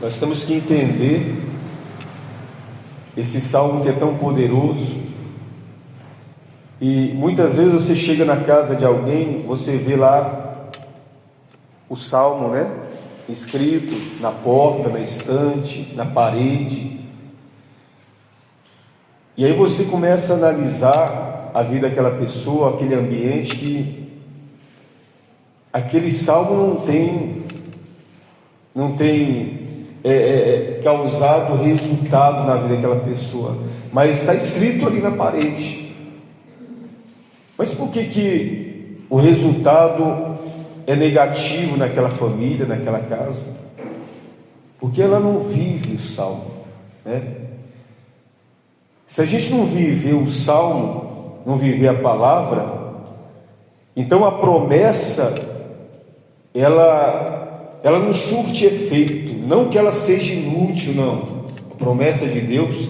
Nós temos que entender esse salmo que é tão poderoso. E muitas vezes você chega na casa de alguém, você vê lá o salmo, né? Escrito na porta, na estante, na parede. E aí você começa a analisar a vida daquela pessoa, aquele ambiente, que aquele salmo não tem causado resultado na vida daquela pessoa, mas está escrito ali na parede. Mas por que o resultado é negativo naquela família, naquela casa? Porque ela não vive o salmo, né? Se a gente não viver o salmo, não viver a palavra, então a promessa ela não surte efeito. Não que ela seja inútil, não. A promessa de Deus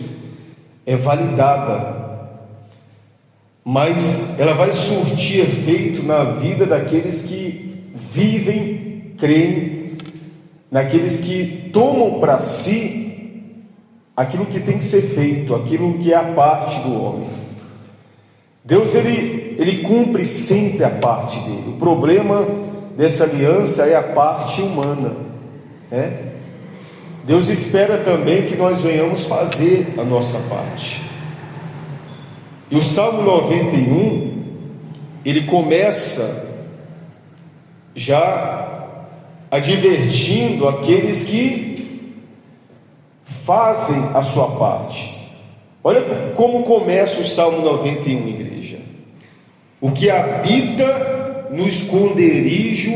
é validada, mas ela vai surtir efeito na vida daqueles que vivem, creem, naqueles que tomam para si aquilo que tem que ser feito, aquilo que é a parte do homem. Deus ele cumpre sempre a parte dele. O problema dessa aliança é a parte humana, né? Deus espera também que nós venhamos fazer a nossa parte. E o Salmo 91, ele começa já advertindo aqueles que fazem a sua parte. Olha como começa o Salmo 91, igreja. O que habita no esconderijo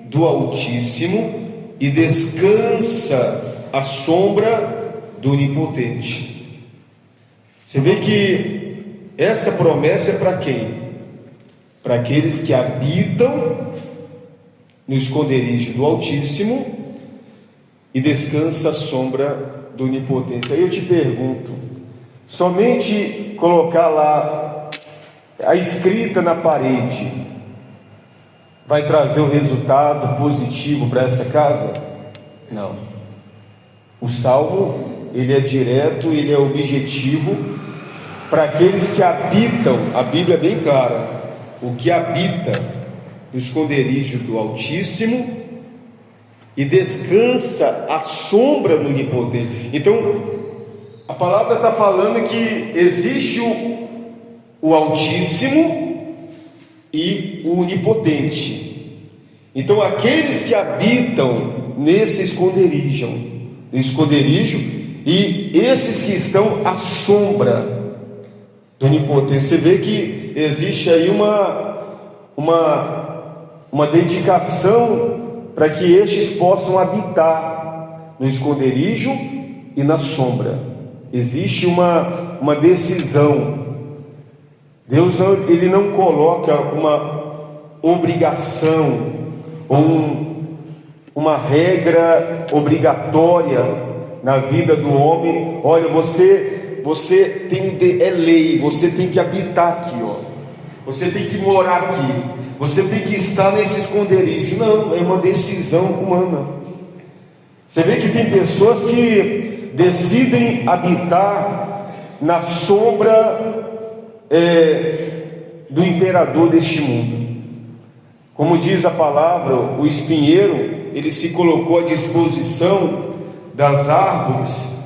do Altíssimo e descansa à sombra do Onipotente. Você vê que esta promessa é para quem? Para aqueles que habitam no esconderijo do Altíssimo e descansa à sombra do Onipotente. Aí eu te pergunto, somente colocar lá a escrita na parede vai trazer um resultado positivo para essa casa? Não. O salmo, ele é direto, ele é objetivo para aqueles que habitam. A Bíblia é bem clara: o que habita no esconderijo do Altíssimo e descansa à sombra do Onipotente. Então a palavra está falando que existe o Altíssimo e o Onipotente. Então aqueles que habitam nesse esconderijo e esses que estão à sombra do Onipotente. Você vê que existe aí uma dedicação para que estes possam habitar no esconderijo e na sombra. Existe uma decisão. Deus ele não coloca uma obrigação ou uma regra obrigatória na vida do homem. Olha, você tem é lei, você tem que habitar aqui, ó. Você tem que morar aqui. Você tem que estar nesse esconderijo. Não, é uma decisão humana. Você vê que tem pessoas que decidem habitar na sombra do imperador deste mundo. Como diz a palavra, o espinheiro, ele se colocou à disposição das árvores,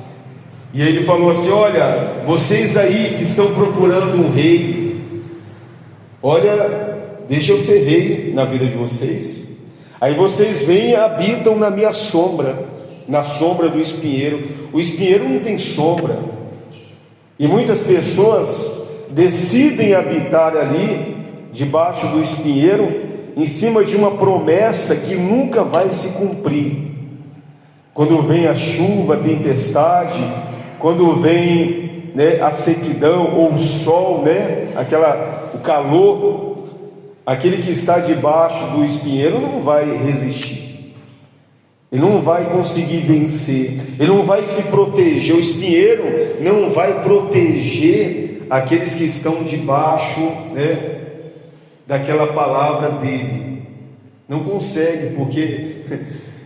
e ele falou assim: olha, vocês aí que estão procurando um rei, olha, deixa eu ser rei na vida de vocês. Aí vocês vêm e habitam na minha sombra, na sombra do espinheiro. O espinheiro não tem sombra, e muitas pessoas decidem habitar ali, debaixo do espinheiro, em cima de uma promessa que nunca vai se cumprir. Quando vem a chuva, a tempestade, quando vem, né, a sequidão ou o sol, né, o calor, aquele que está debaixo do espinheiro não vai resistir, ele não vai conseguir vencer, ele não vai se proteger. O espinheiro não vai proteger aqueles que estão debaixo, né, daquela palavra dele. Não consegue, porque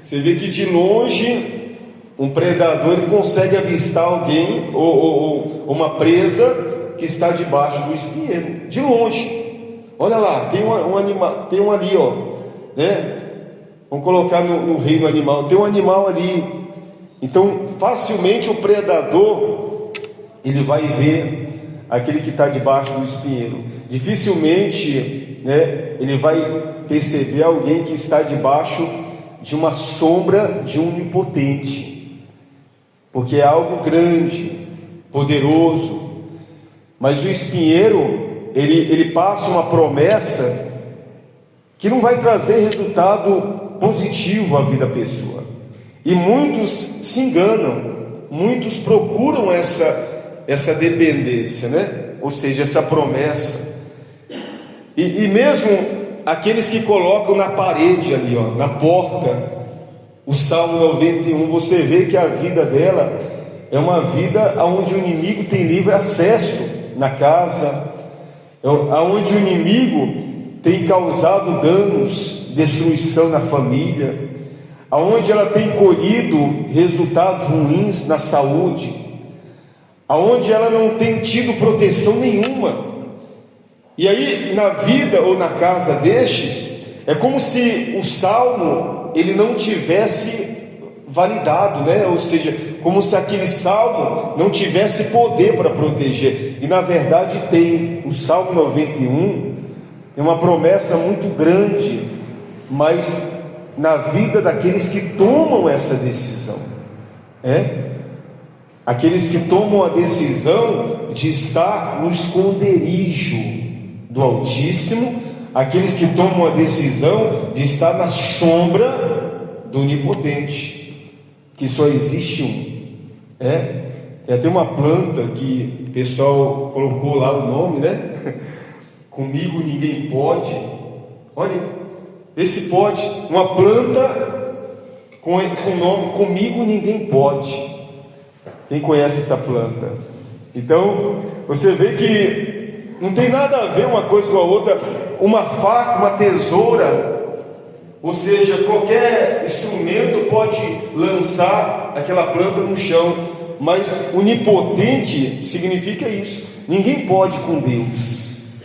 você vê que de longe um predador ele consegue avistar alguém ou uma presa que está debaixo do espinheiro, de longe. Olha lá, tem um animal, tem um ali, ó, né? Vamos colocar no reino animal, tem um animal ali. Então, facilmente o predador ele vai ver aquele que está debaixo do espinheiro. Dificilmente, né, ele vai perceber alguém que está debaixo de uma sombra de um onipotente, porque é algo grande, poderoso. Mas o espinheiro, ele passa uma promessa que não vai trazer resultado positivo à vida da pessoa. E muitos se enganam, muitos procuram essa dependência, né? Ou seja, essa promessa. E mesmo aqueles que colocam na parede ali, ó, na porta, o Salmo 91, você vê que a vida dela é uma vida onde o inimigo tem livre acesso na casa, onde o inimigo tem causado danos, destruição na família, aonde ela tem colhido resultados ruins na saúde, aonde ela não tem tido proteção nenhuma. E aí, na vida ou na casa destes, é como se o salmo ele não tivesse validado, né? Ou seja, como se aquele salmo não tivesse poder para proteger. E na verdade tem. O Salmo 91 tem uma promessa muito grande, mas na vida daqueles que tomam essa decisão, aqueles que tomam a decisão de estar no esconderijo do Altíssimo, aqueles que tomam a decisão de estar na sombra do Onipotente, que só existe um. Tem até uma planta que o pessoal colocou lá o nome, né? Comigo ninguém pode. Olha, esse pode, uma planta com o nome Comigo Ninguém Pode. Quem conhece essa planta? Então, você vê que não tem nada a ver uma coisa com a outra. Uma faca, uma tesoura, ou seja, qualquer instrumento pode lançar aquela planta no chão, mas onipotente significa isso. Ninguém pode com Deus.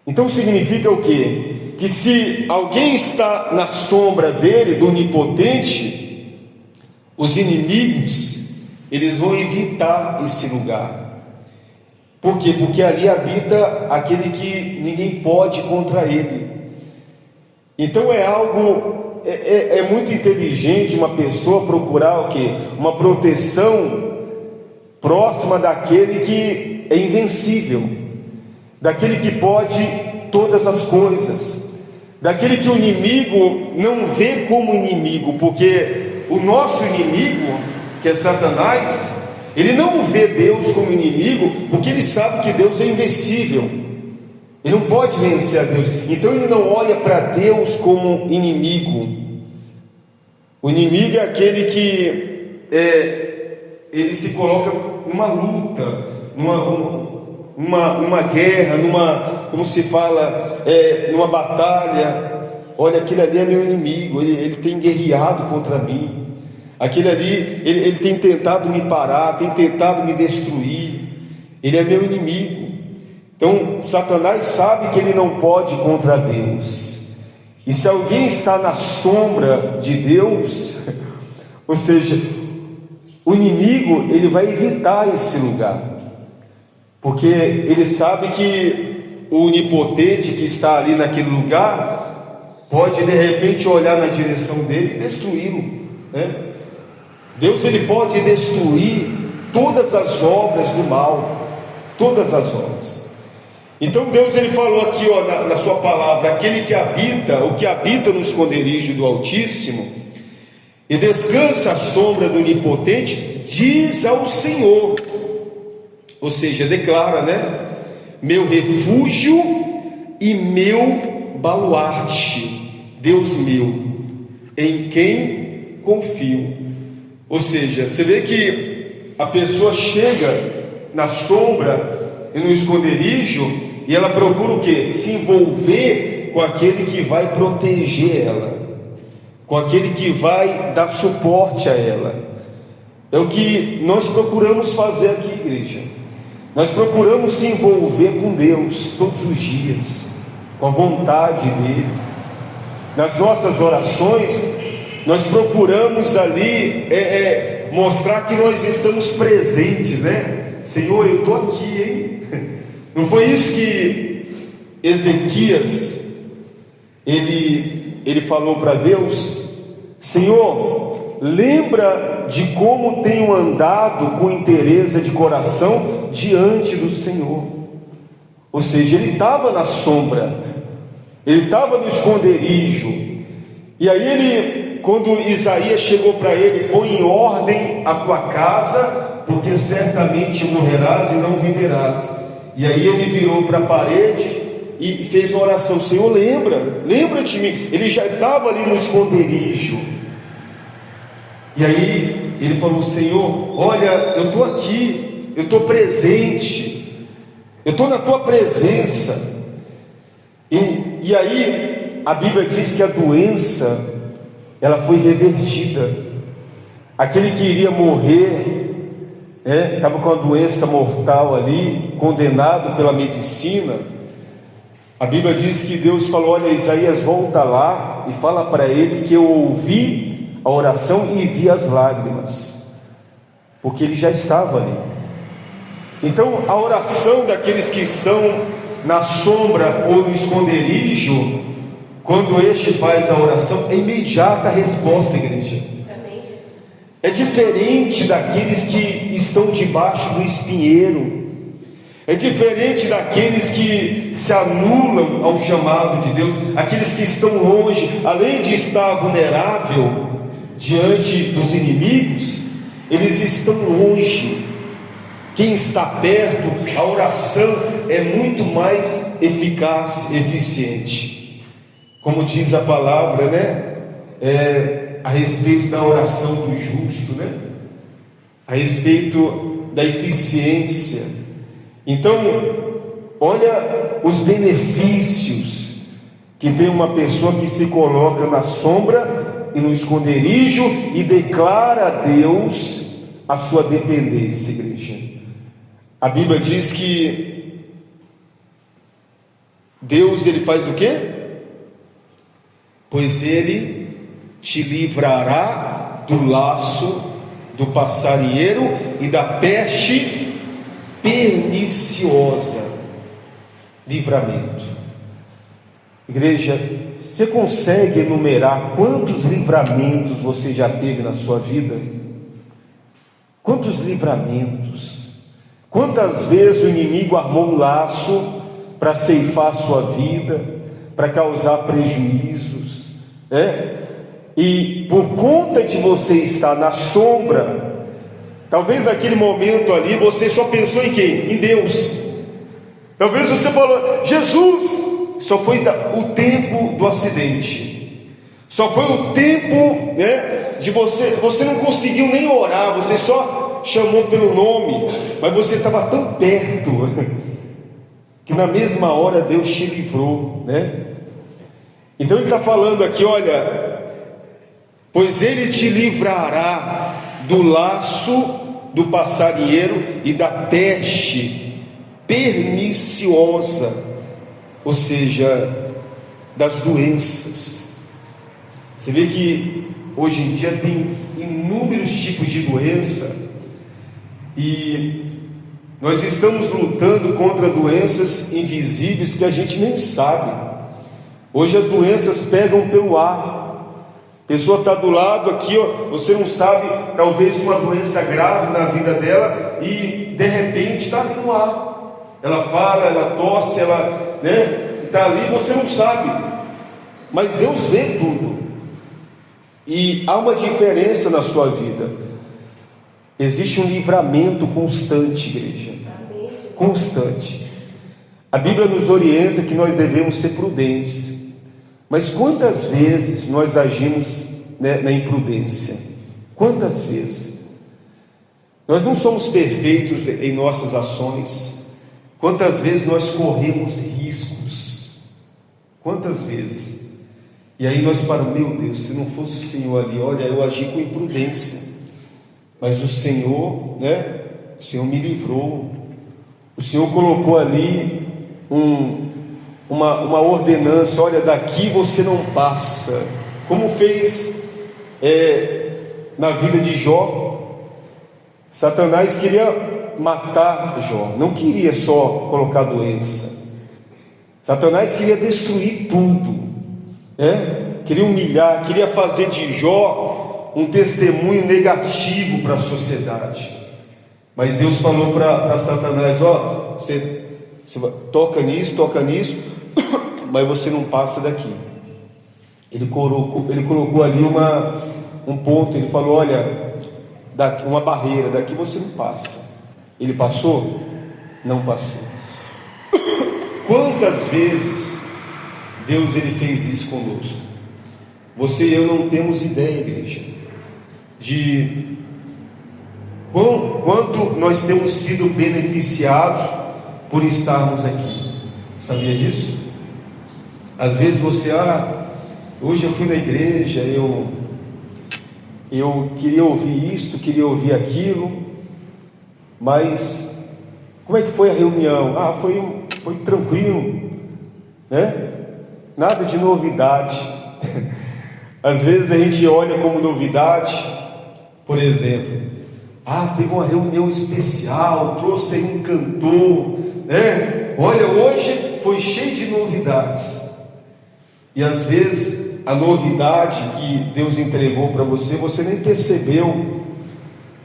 Então significa o quê? Que se alguém está na sombra dele, do onipotente, os inimigos, eles vão evitar esse lugar. Por quê? Porque ali habita aquele que ninguém pode contra ele. Então é algo, é muito inteligente uma pessoa procurar o quê? Uma proteção próxima daquele que é invencível, daquele que pode todas as coisas, daquele que o inimigo não vê como inimigo, porque o nosso inimigo, que é Satanás, ele não vê Deus como inimigo, porque ele sabe que Deus é invencível, ele não pode vencer a Deus, então ele não olha para Deus como inimigo. O inimigo é aquele que ele se coloca numa luta, numa guerra, como se fala, numa batalha. Olha, aquele ali é meu inimigo, ele tem guerreado contra mim. Aquele ali, ele tem tentado me parar, tem tentado me destruir. Ele é meu inimigo. Então, Satanás sabe que ele não pode contra Deus. E se alguém está na sombra de Deus, ou seja, o inimigo, ele vai evitar esse lugar, porque ele sabe que o onipotente que está ali naquele lugar pode de repente olhar na direção dele e destruí-lo, né? Deus, ele pode destruir todas as obras do mal, todas as obras. Então Deus, ele falou aqui, ó, na sua palavra, aquele que habita, o que habita no esconderijo do Altíssimo e descansa à sombra do Onipotente, diz ao Senhor, ou seja, declara, né? Meu refúgio e meu baluarte, Deus meu, em quem confio. Ou seja, você vê que a pessoa chega na sombra e no esconderijo e ela procura o quê? Se envolver com aquele que vai proteger ela, com aquele que vai dar suporte a ela. É o que nós procuramos fazer aqui, igreja. Nós procuramos se envolver com Deus todos os dias, com a vontade dEle. Nas nossas orações, nós procuramos ali mostrar que nós estamos presentes, né? Senhor, eu estou aqui, hein? Não foi isso que Ezequias, ele falou para Deus? Senhor, lembra de como tenho andado com inteireza de coração diante do Senhor. Ou seja, ele estava na sombra, ele estava no esconderijo. E aí quando Isaías chegou para ele: põe em ordem a tua casa, porque certamente morrerás e não viverás. E aí ele virou para a parede e fez uma oração: Senhor, lembra de mim. Ele já estava ali no esconderijo. E aí ele falou: Senhor, olha, eu estou aqui, eu estou presente, eu estou na tua presença. E aí a Bíblia diz que a doença, ela foi revertida. Aquele que iria morrer, estava com a doença mortal ali, condenado pela medicina. A Bíblia diz que Deus falou: olha, Isaías, volta lá e fala para ele que eu ouvi a oração e vi as lágrimas, porque ele já estava ali. Então a oração daqueles que estão na sombra ou no esconderijo, quando este faz a oração, é imediata a resposta, igreja. É diferente daqueles que estão debaixo do espinheiro, é diferente daqueles que se anulam ao chamado de Deus, aqueles que estão longe. Além de estar vulnerável diante dos inimigos, eles estão longe. Quem está perto, a oração é muito mais eficaz, eficiente. Como diz a palavra, né? A respeito da oração do justo, né? A respeito da eficiência. Então, olha os benefícios que tem uma pessoa que se coloca na sombra e no esconderijo e declara a Deus a sua dependência, igreja. A Bíblia diz que Deus, ele faz o quê? Pois ele te livrará do laço do passarinheiro e da peste perniciosa. Livramento. Igreja, você consegue enumerar quantos livramentos você já teve na sua vida? Quantos livramentos? Quantas vezes o inimigo armou um laço para ceifar a sua vida, para causar prejuízos, E por conta de você estar na sombra, talvez naquele momento ali você só pensou em quem? Em Deus. Talvez você falou: Jesus. Só foi o tempo do acidente, só foi o tempo, de você não conseguiu nem orar, você só chamou pelo nome, mas você estava tão perto que na mesma hora Deus te livrou, Então ele está falando aqui: olha, pois ele te livrará do laço do passarinheiro e da peste perniciosa, ou seja, das doenças. Você vê que hoje em dia tem inúmeros tipos de doença, e nós estamos lutando contra doenças invisíveis que a gente nem sabe. Hoje as doenças pegam pelo ar. A pessoa está do lado aqui, você não sabe, talvez uma doença grave na vida dela, e de repente está ali no ar. Ela fala, ela tosse, ela está ali, você não sabe, mas Deus vê tudo. E há uma diferença na sua vida. Existe um livramento constante, igreja. Constante. A Bíblia nos orienta que nós devemos ser prudentes. Mas quantas vezes nós agimos na imprudência? Quantas vezes? Nós não somos perfeitos em nossas ações. Quantas vezes nós corremos riscos? Quantas vezes? E aí nós paramos, meu Deus, se não fosse o Senhor ali, olha, eu agi com imprudência, mas o Senhor, né? O Senhor me livrou. O Senhor colocou ali uma ordenança, olha, daqui você não passa, como fez na vida de Jó. Satanás queria matar Jó, não queria só colocar doença. Satanás queria destruir tudo, queria humilhar, queria fazer de Jó um testemunho negativo para a sociedade. Mas Deus falou para Satanás: ó, você toca nisso, mas você não passa daqui. Ele colocou ali um ponto, ele falou: olha, daqui, uma barreira, daqui você não passa. Ele passou? Não passou. Quantas vezes Deus ele fez isso conosco? Você e eu não temos ideia, igreja, de quanto nós temos sido beneficiados por estarmos aqui. Sabia disso? Às vezes você, hoje eu fui na igreja, eu queria ouvir isto, queria ouvir aquilo, mas como é que foi a reunião? Foi tranquilo, né? Nada de novidade. Às vezes a gente olha como novidade, por exemplo, teve uma reunião especial, trouxe aí um cantor, né? Olha, hoje foi cheio de novidades. E às vezes a novidade que Deus entregou para você, você nem percebeu,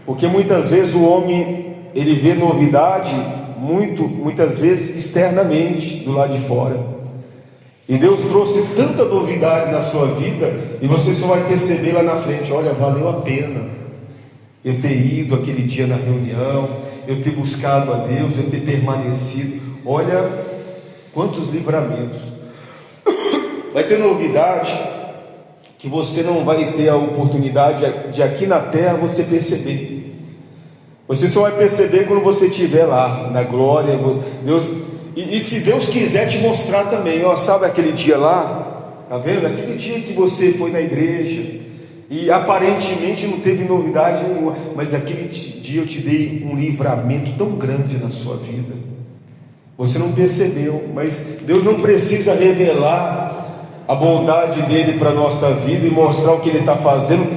porque muitas vezes o homem ele vê novidade muitas vezes externamente, do lado de fora. E Deus trouxe tanta novidade na sua vida, e você só vai perceber lá na frente: olha, valeu a pena eu ter ido aquele dia na reunião, eu ter buscado a Deus, eu ter permanecido. Olha quantos livramentos. Vai ter novidade que você não vai ter a oportunidade de aqui na terra você perceber. Você só vai perceber quando você estiver lá na glória. Deus, e se Deus quiser te mostrar também, sabe aquele dia lá, tá vendo? Aquele dia que você foi na igreja e aparentemente não teve novidade nenhuma, mas aquele dia eu te dei um livramento tão grande na sua vida. Você não percebeu, mas Deus não precisa revelar a bondade dele para a nossa vida e mostrar o que ele está fazendo,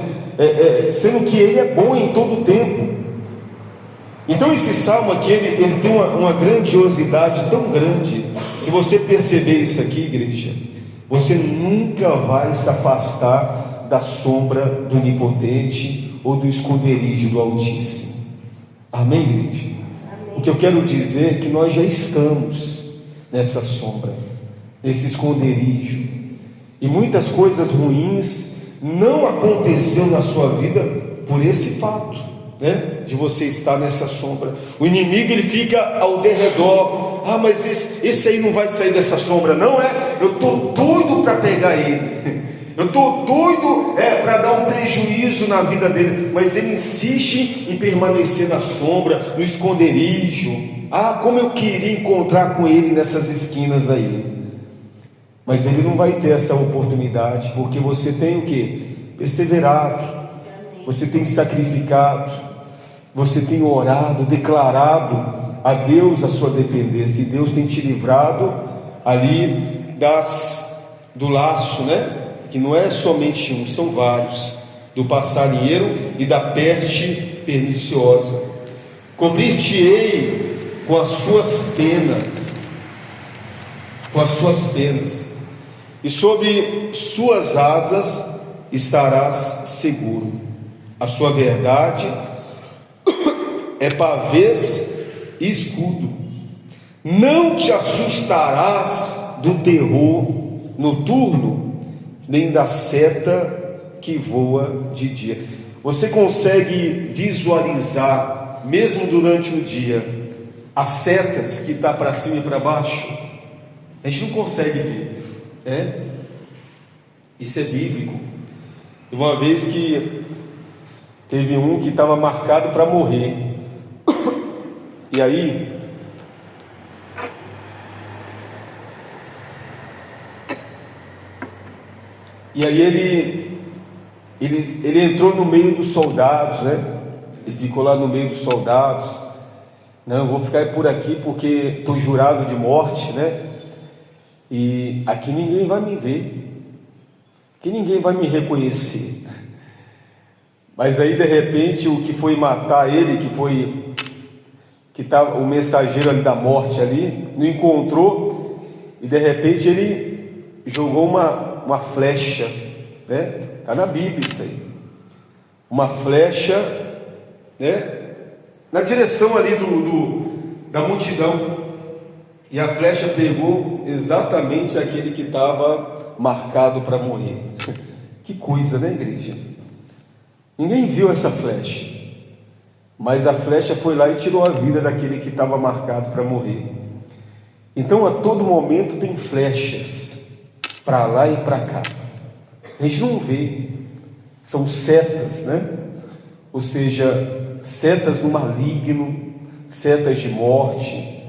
sendo que ele é bom em todo o tempo. Então esse salmo aqui, ele tem uma grandiosidade tão grande. Se você perceber isso aqui, igreja, você nunca vai se afastar da sombra do Onipotente ou do esconderijo do Altíssimo. Amém, igreja? Amém. O que eu quero dizer é que nós já estamos nessa sombra, nesse esconderijo, e muitas coisas ruins não aconteceu na sua vida por esse fato, de você estar nessa sombra. O inimigo ele fica ao derredor: mas esse aí não vai sair dessa sombra, não é? Eu estou doido para pegar ele. Eu estou doido para dar um prejuízo na vida dele, mas ele insiste em permanecer na sombra, no esconderijo. Como eu queria encontrar com ele nessas esquinas aí. Mas ele não vai ter essa oportunidade, porque você tem o que? Perseverado, você tem sacrificado, você tem orado, declarado a Deus a sua dependência, e Deus tem te livrado ali do laço, que não é somente um, são vários, do passarinheiro e da peste perniciosa. Cobrir-te-ei com as suas penas, e sobre suas asas estarás seguro. A sua verdade é pavês e escudo. Não te assustarás do terror noturno, nem da seta que voa de dia. Você consegue visualizar, mesmo durante o dia, as setas que está para cima e para baixo? A gente não consegue ver, Isso é bíblico. Uma vez que teve um que estava marcado para morrer, e aí E aí ele entrou no meio dos soldados, né? Ele ficou lá no meio dos soldados. Não, eu vou ficar por aqui porque estou jurado de morte, né? E aqui ninguém vai me ver, aqui ninguém vai me reconhecer. Mas aí de repente o que foi matar ele, que estava o mensageiro ali da morte ali, não encontrou, e de repente ele jogou uma flecha, né? Está na Bíblia isso aí, uma flecha, né? Na direção ali da multidão, e a flecha pegou exatamente aquele que estava marcado para morrer. Que coisa, né, igreja? Ninguém viu essa flecha, mas a flecha foi lá e tirou a vida daquele que estava marcado para morrer. Então a todo momento tem flechas para lá e para cá. A gente não vê, são setas, né? Ou seja, setas do maligno, setas de morte,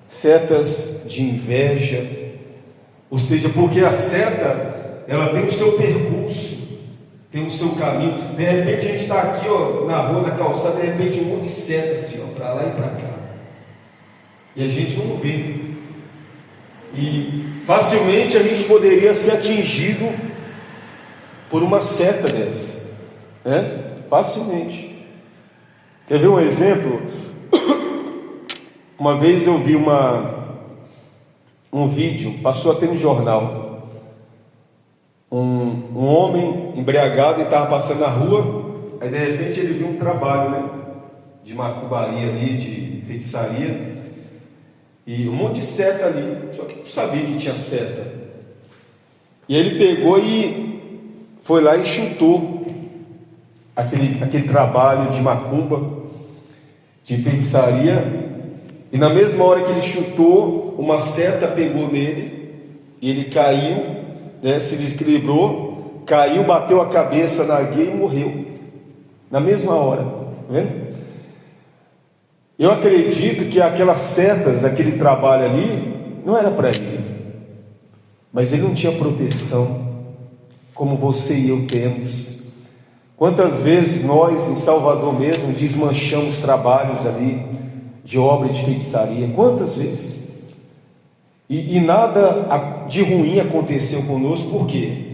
setas de inveja. Ou seja, porque a seta, ela tem o seu percurso, tem o seu caminho. De repente a gente está aqui, ó, na rua, na calçada, de repente um monte de seta assim, ó, para lá e para cá, e a gente não vê, e facilmente a gente poderia ser atingido por uma seta dessa, né? Facilmente. Quer ver um exemplo? Uma vez eu vi um vídeo, passou até no jornal. Um homem embriagado e estava passando na rua, aí de repente ele viu um trabalho, né, de macumbaria ali, de feitiçaria, e um monte de seta ali, só que não sabia que tinha seta. E ele pegou e foi lá e chutou aquele trabalho de macumba, de feitiçaria, e na mesma hora que ele chutou, uma seta pegou nele, e ele caiu, né, se desequilibrou, caiu, bateu a cabeça na guia e morreu, na mesma hora, tá vendo? Eu acredito que aquelas setas, aquele trabalho ali, não era para ele, mas ele não tinha proteção, como você e eu temos. Quantas vezes nós em Salvador mesmo desmanchamos trabalhos ali de obra de feitiçaria, quantas vezes? E nada de ruim aconteceu conosco. Por quê?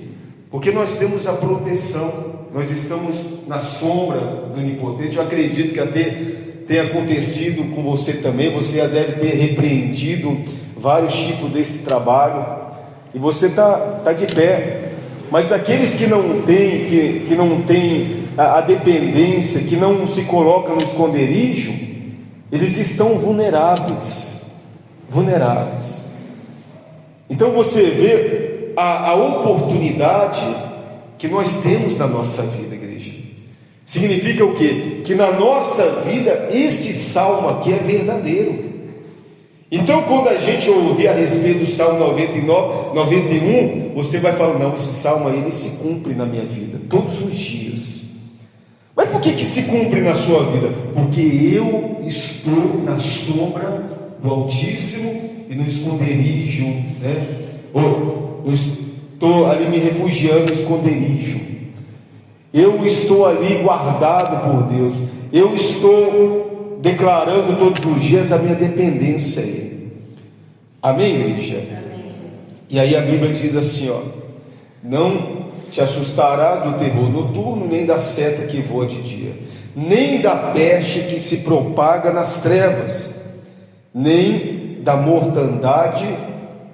Porque nós temos a proteção, nós estamos na sombra do Onipotente. Eu acredito que até tenha acontecido com você também. Você já deve ter repreendido vários tipos desse trabalho, e você está de pé. Mas aqueles que não têm, que não têm a dependência, que não se colocam no esconderijo, eles estão vulneráveis. Então você vê a oportunidade que nós temos na nossa vida, igreja. Significa o quê? Que na nossa vida esse salmo aqui é verdadeiro. Então quando a gente ouvir a respeito do Salmo 99, 91, você vai falar, não, esse salmo aí, ele se cumpre na minha vida, todos os dias. Mas por que se cumpre na sua vida? Porque eu estou na sombra do Altíssimo e no esconderijo, né? Ou eu estou ali me refugiando no esconderijo. Eu estou ali guardado por Deus. Eu estou declarando todos os dias a minha dependência a Ele. Amém, igreja? Amém. E aí a Bíblia diz assim, ó: não te assustarás do terror noturno, nem da seta que voa de dia, nem da peste que se propaga nas trevas, nem da mortandade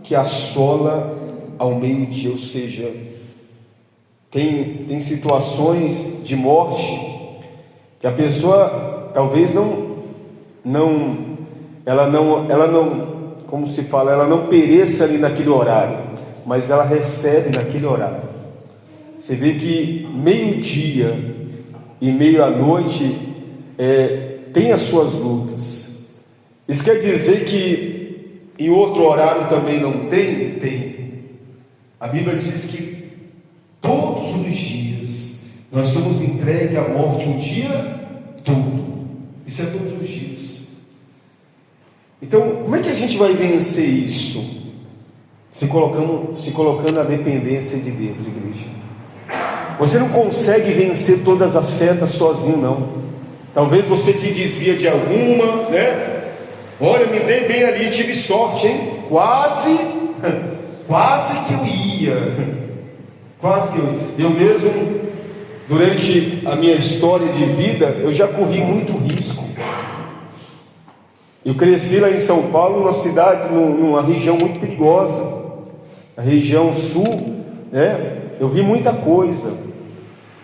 que assola ao meio-dia. Ou seja, tem situações de morte que a pessoa talvez ela não, como se fala, ela não pereça ali naquele horário, mas ela recebe naquele horário. Você vê que meio-dia e meia-noite tem as suas lutas. Isso quer dizer que em outro horário também não tem? Tem. A Bíblia diz que todos os dias nós somos entregues à morte o dia todo. Isso é todos os dias. Então, como é que a gente vai vencer isso? Se colocando na dependência de Deus, igreja. Você não consegue vencer todas as setas sozinho, não. Talvez você se desvia de alguma, né? Olha, me dei bem ali, tive sorte, hein? Quase que eu ia. Quase que eu mesmo, durante a minha história de vida, eu já corri muito risco. Eu cresci lá em São Paulo, numa cidade, numa região muito perigosa, a região sul, né? Eu vi muita coisa,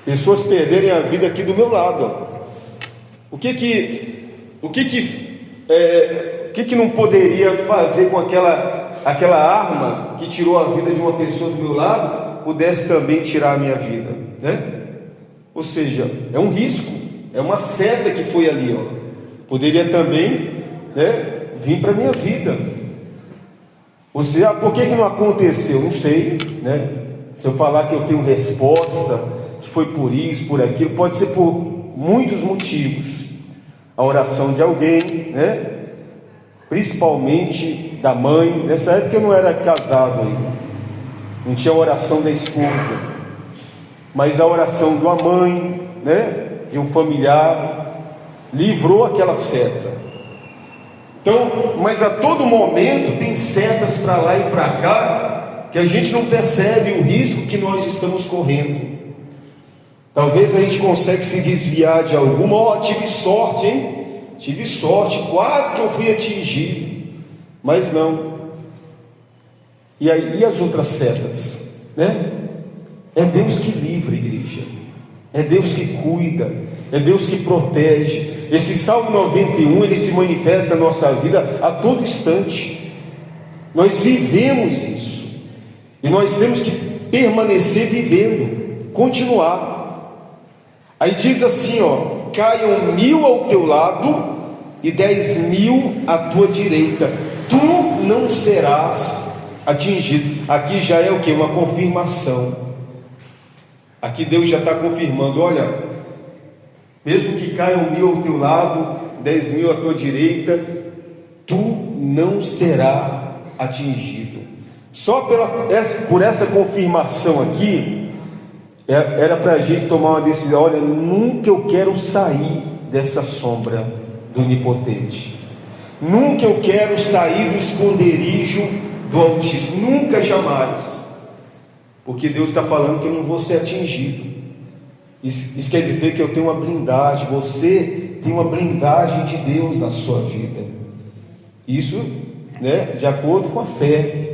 pessoas perderem a vida aqui do meu lado. O que não poderia fazer com aquela arma que tirou a vida de uma pessoa do meu lado, pudesse também tirar a minha vida, né? Ou seja, é um risco, é uma seta que foi ali, ó. Poderia também, né, vir para a minha vida. Ou seja, por que não aconteceu? Não sei, né? Se eu falar que eu tenho resposta, que foi por isso, por aquilo, pode ser por muitos motivos. A oração de alguém, né? Principalmente da mãe. Nessa época eu não era casado ainda, não tinha a oração da esposa, mas a oração de uma mãe, né? De um familiar, livrou aquela seta. Então, mas a todo momento tem setas para lá e para cá, que a gente não percebe o risco que nós estamos correndo. Talvez a gente consiga se desviar de alguma. Tive sorte, hein? Tive sorte, quase que eu fui atingido, mas não. E aí, e as outras setas, né? É Deus que livra, igreja. É Deus que cuida, é Deus que protege. Esse Salmo 91, ele se manifesta na nossa vida a todo instante. Nós vivemos isso, e nós temos que permanecer vivendo, continuar. Aí diz assim, ó: caiam 1000 ao teu lado e 10.000 à tua direita, tu não serás atingido. Aqui já é o que? Uma confirmação. Aqui Deus já está confirmando: olha, mesmo que caiam 1000 ao teu lado, 10.000 à tua direita, tu não será atingido. Só por essa confirmação aqui, era para a gente tomar uma decisão: olha, nunca eu quero sair dessa sombra do Onipotente, nunca eu quero sair do esconderijo do Altíssimo, nunca, jamais. Porque Deus está falando que eu não vou ser atingido. Isso quer dizer que eu tenho uma blindagem. Você tem uma blindagem de Deus na sua vida. Isso, né, de acordo com a fé.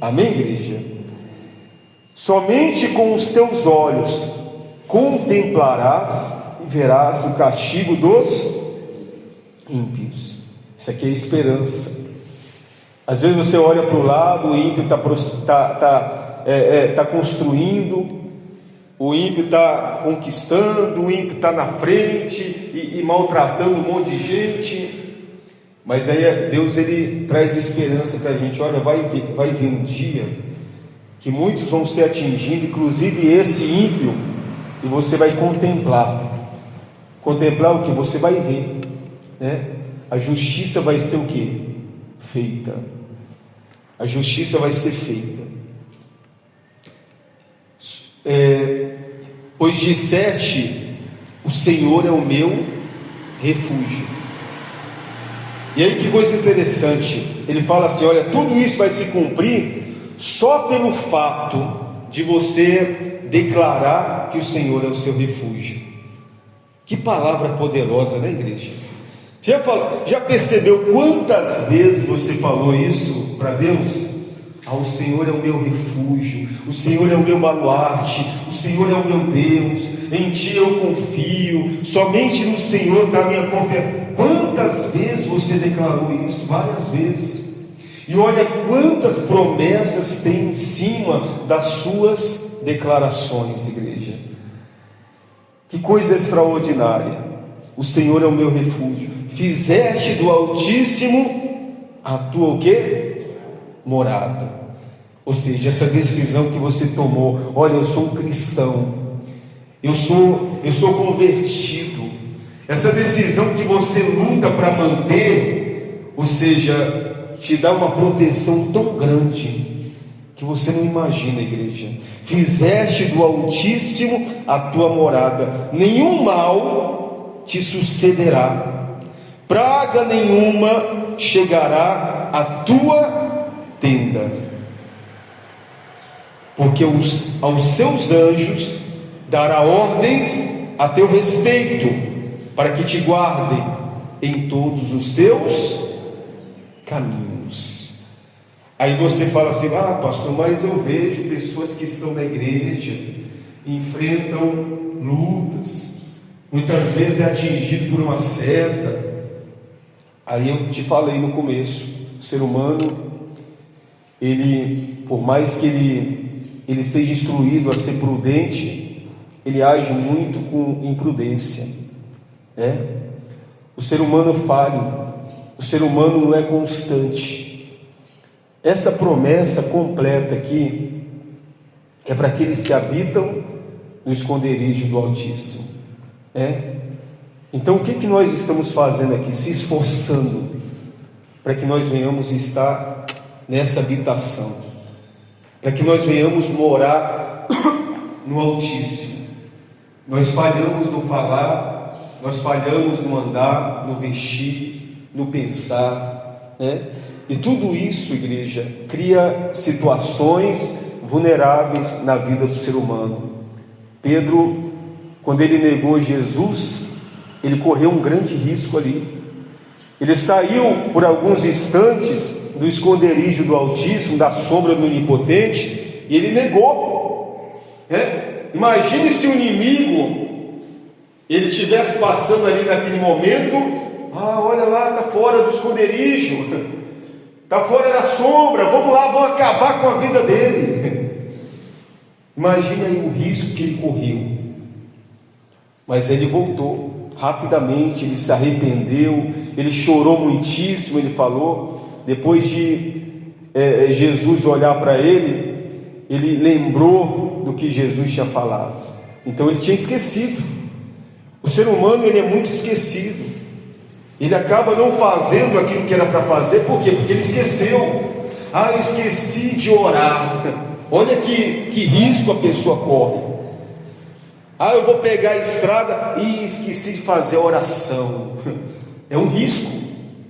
Amém, igreja? Somente com os teus olhos contemplarás e verás o castigo dos ímpios. Isso aqui é esperança. Às vezes você olha para o lado, o ímpio está construindo, o ímpio está conquistando, o ímpio está na frente e maltratando um monte de gente. Mas aí Deus, ele traz esperança para a gente. Olha, vai vir um dia que muitos vão ser atingidos, inclusive esse ímpio, e você vai contemplar o que? Você vai ver, né? A justiça vai ser o que? Feita. A justiça vai ser feita. Pois disseste: o Senhor é o meu refúgio. E aí que coisa interessante, ele fala assim: olha, tudo isso vai se cumprir só pelo fato de você declarar que o Senhor é o seu refúgio. Que palavra poderosa, né, igreja? Já percebeu quantas vezes você falou isso para Deus? O Senhor é o meu refúgio, o Senhor é o meu baluarte, o Senhor é o meu Deus, em Ti eu confio, somente no Senhor está a minha confiança. Quantas vezes você declarou isso? Várias vezes. E olha quantas promessas tem em cima das suas declarações, igreja. Que coisa extraordinária. O Senhor é o meu refúgio. Fizeste do Altíssimo a tua o quê? Morada. Ou seja, essa decisão que você tomou: olha, eu sou um cristão, eu sou convertido. Essa decisão que você luta para manter, ou seja, te dá uma proteção tão grande, que você não imagina, igreja. Fizeste do Altíssimo a tua morada, nenhum mal te sucederá, praga nenhuma chegará à tua tenda, porque aos seus anjos dará ordens a teu respeito, para que te guardem em todos os teus caminhos. Aí você fala assim: ah, pastor, mas eu vejo pessoas que estão na igreja, enfrentam lutas, muitas vezes é atingido por uma seta. Aí eu te falei no começo, o ser humano, ele, por mais que ele esteja instruído a ser prudente, ele age muito com imprudência, né? O ser humano falha, o ser humano não é constante. Essa promessa completa aqui é para aqueles que habitam no esconderijo do Altíssimo, né? Então o que nós estamos fazendo aqui? Se esforçando para que nós venhamos estar nessa habitação, para que nós venhamos morar no Altíssimo. Nós falhamos no falar, nós falhamos no andar, no vestir, no pensar, né? E tudo isso, igreja, cria situações vulneráveis na vida do ser humano. Pedro, quando ele negou Jesus, ele correu um grande risco ali. Ele saiu por alguns instantes do esconderijo do Altíssimo, da sombra do Onipotente, e ele negou, né? Imagine se o inimigo ele estivesse passando ali naquele momento: ah, olha lá, está fora do esconderijo, está fora da sombra, vamos lá, vamos acabar com a vida dele. Imagine aí o risco que ele correu. Mas ele voltou rapidamente, ele se arrependeu, ele chorou muitíssimo. Ele falou, depois de Jesus olhar para ele, ele lembrou do que Jesus tinha falado. Então ele tinha esquecido. O ser humano, ele é muito esquecido. Ele acaba não fazendo aquilo que era para fazer. Por quê? Porque ele esqueceu. Ah, eu esqueci de orar. Olha que risco a pessoa corre. Ah, eu vou pegar a estrada e esqueci de fazer a oração. É um risco,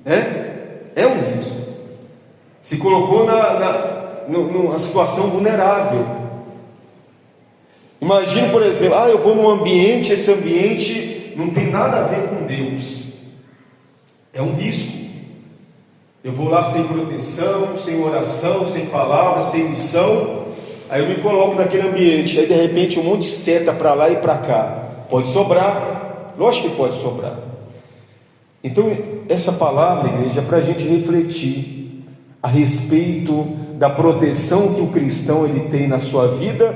né? É um risco. Se colocou numa situação vulnerável. Imagine, por exemplo, eu vou num ambiente, esse ambiente não tem nada a ver com Deus. É um risco. Eu vou lá sem proteção, sem oração, sem palavra, sem missão. Aí eu me coloco naquele ambiente. Aí de repente um monte de seta para lá e para cá. Pode sobrar. Lógico que pode sobrar. Então essa palavra, igreja, é para a gente refletir a respeito da proteção que o cristão ele tem na sua vida,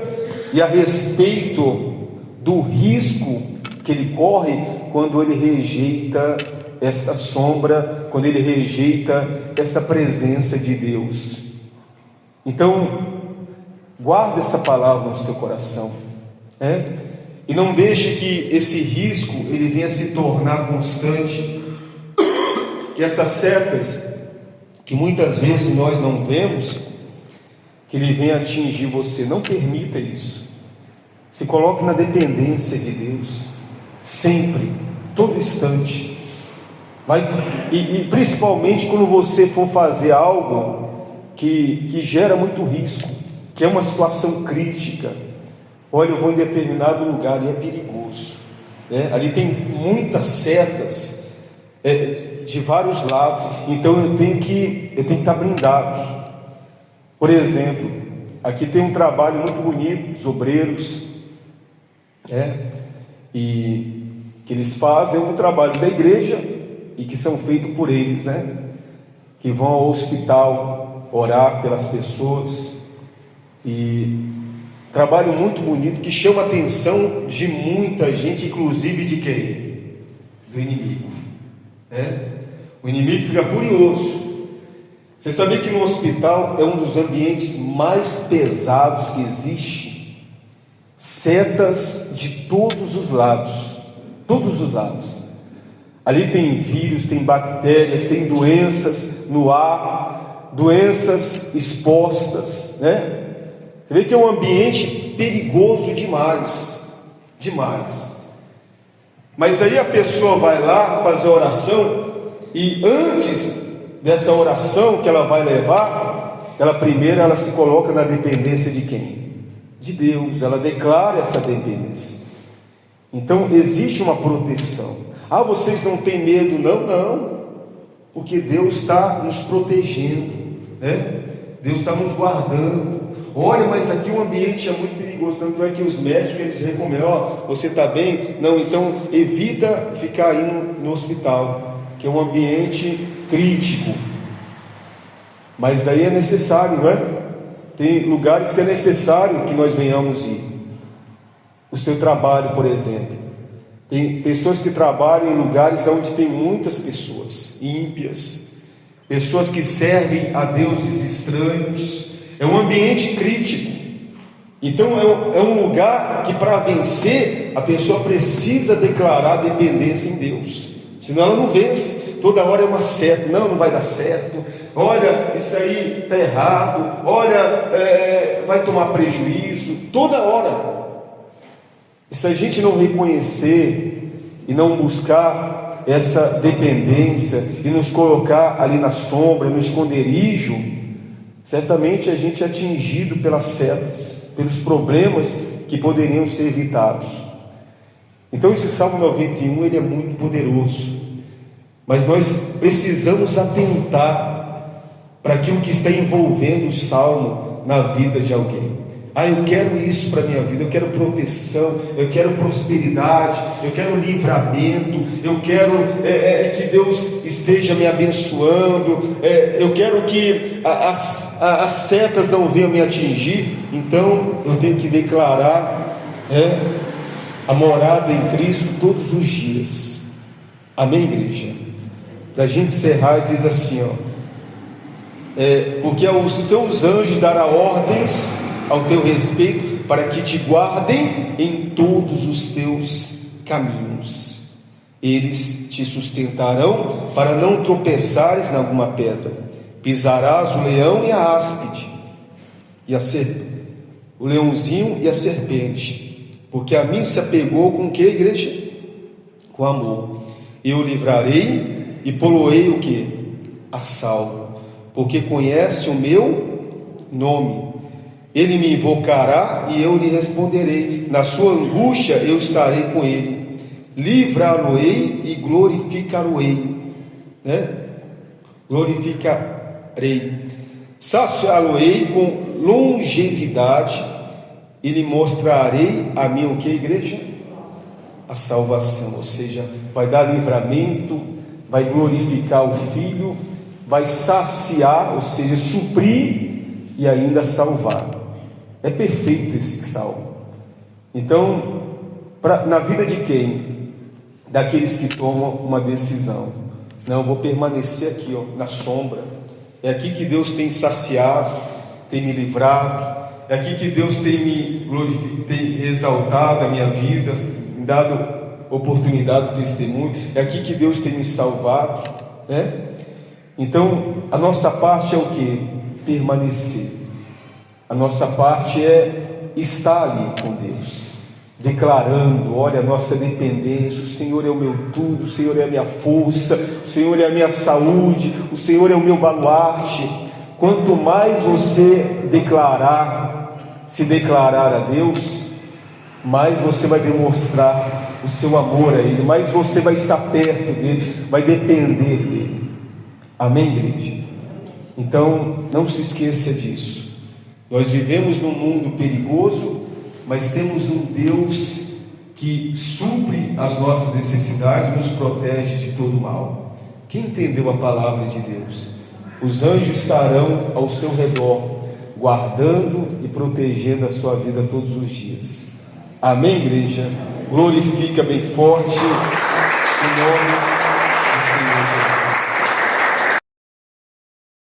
e a respeito do risco que ele corre quando ele rejeita essa sombra, quando ele rejeita essa presença de Deus. Então, guarde essa palavra no seu coração, né? E não deixe que esse risco ele venha se tornar constante, que essas setas, que muitas vezes nós não vemos, que ele venha atingir você. Não permita isso. Se coloque na dependência de Deus, sempre, todo instante. E principalmente quando você for fazer algo que gera muito risco, que é uma situação crítica. Olha, eu vou em determinado lugar e é perigoso, né? Ali tem muitas setas de vários lados, então eu tenho que estar blindado. Por exemplo, aqui tem um trabalho muito bonito dos obreiros, e que eles fazem um trabalho da igreja e que são feitos por eles, né? Que vão ao hospital orar pelas pessoas, e trabalho muito bonito que chama a atenção de muita gente, inclusive de quem? Do inimigo, né? O inimigo fica furioso. Você sabia que no hospital é um dos ambientes mais pesados que existe? Setas de todos os lados, todos os lados. Ali tem vírus, tem bactérias, tem doenças no ar, doenças expostas, né? Você vê que é um ambiente perigoso demais, demais. Mas aí a pessoa vai lá fazer a oração, e antes dessa oração que ela vai levar, ela se coloca na dependência de quem? De Deus. Ela declara essa dependência. Então existe uma proteção. Ah, vocês não têm medo? Não, porque Deus está nos protegendo, né? Deus está nos guardando. Olha, mas aqui o ambiente é muito perigoso. Tanto é que os médicos, eles recomendam: você está bem? Não, então evita ficar indo no hospital, que é um ambiente crítico. Mas aí é necessário, não é? Tem lugares que é necessário que nós venhamos ir. O seu trabalho, por exemplo. Tem pessoas que trabalham em lugares onde tem muitas pessoas ímpias, pessoas que servem a deuses estranhos. É um ambiente crítico. Então é um lugar que, para vencer, a pessoa precisa declarar dependência em Deus, senão ela não vence. Toda hora é uma seta: não vai dar certo, olha, isso aí está errado, olha, vai tomar prejuízo, toda hora. E se a gente não reconhecer e não buscar essa dependência e nos colocar ali na sombra, no esconderijo, certamente a gente é atingido pelas setas, pelos problemas que poderiam ser evitados. Então esse Salmo 91, ele é muito poderoso, mas nós precisamos atentar para aquilo que está envolvendo o Salmo na vida de alguém. Ah, eu quero isso para a minha vida, eu quero proteção, eu quero prosperidade, eu quero livramento, eu quero que Deus esteja me abençoando, eu quero que as setas não venham me atingir. Então eu tenho que declarar a morada em Cristo todos os dias. Amém, igreja? Para a gente encerrar, diz assim, porque aos seus anjos dará ordens ao teu respeito, para que te guardem em todos os teus caminhos. Eles te sustentarão para não tropeçares em alguma pedra. Pisarás o leão e a áspide, o leãozinho e a serpente. Porque a mim se apegou com que, igreja? Com amor. Eu o livrarei e poloei o que? A salvo. Porque conhece o meu nome. Ele me invocará e eu lhe responderei. Na sua angústia eu estarei com ele. Livrá-lo-ei e glorificar-o-ei. Glorificarei. Saciá-lo-ei com longevidade e lhe mostrarei a mim o que, igreja? A salvação. Ou seja, vai dar livramento, vai glorificar o Filho, vai saciar, ou seja, suprir e ainda salvar. É perfeito esse salmo. Então, na vida de quem? Daqueles que tomam uma decisão. Não, vou permanecer aqui, na sombra. É aqui que Deus tem saciado, tem me livrado. É aqui que Deus tem exaltado a minha vida, me dado oportunidade de testemunho. É aqui que Deus tem me salvado, Então, a nossa parte é o que? Permanecer. A nossa parte é estar ali com Deus, declarando: olha, a nossa dependência, o Senhor é o meu tudo, o Senhor é a minha força, o Senhor é a minha saúde, o Senhor é o meu baluarte. Quanto mais você se declarar a Deus, mais você vai demonstrar o seu amor a Ele, mais você vai estar perto dEle, vai depender dEle. Amém, igreja? Então, não se esqueça disso. Nós vivemos num mundo perigoso, mas temos um Deus que supre as nossas necessidades, nos protege de todo mal. Quem entendeu a palavra de Deus? Os anjos estarão ao seu redor, guardando e protegendo a sua vida todos os dias. Amém, igreja? Glorifica bem forte o nome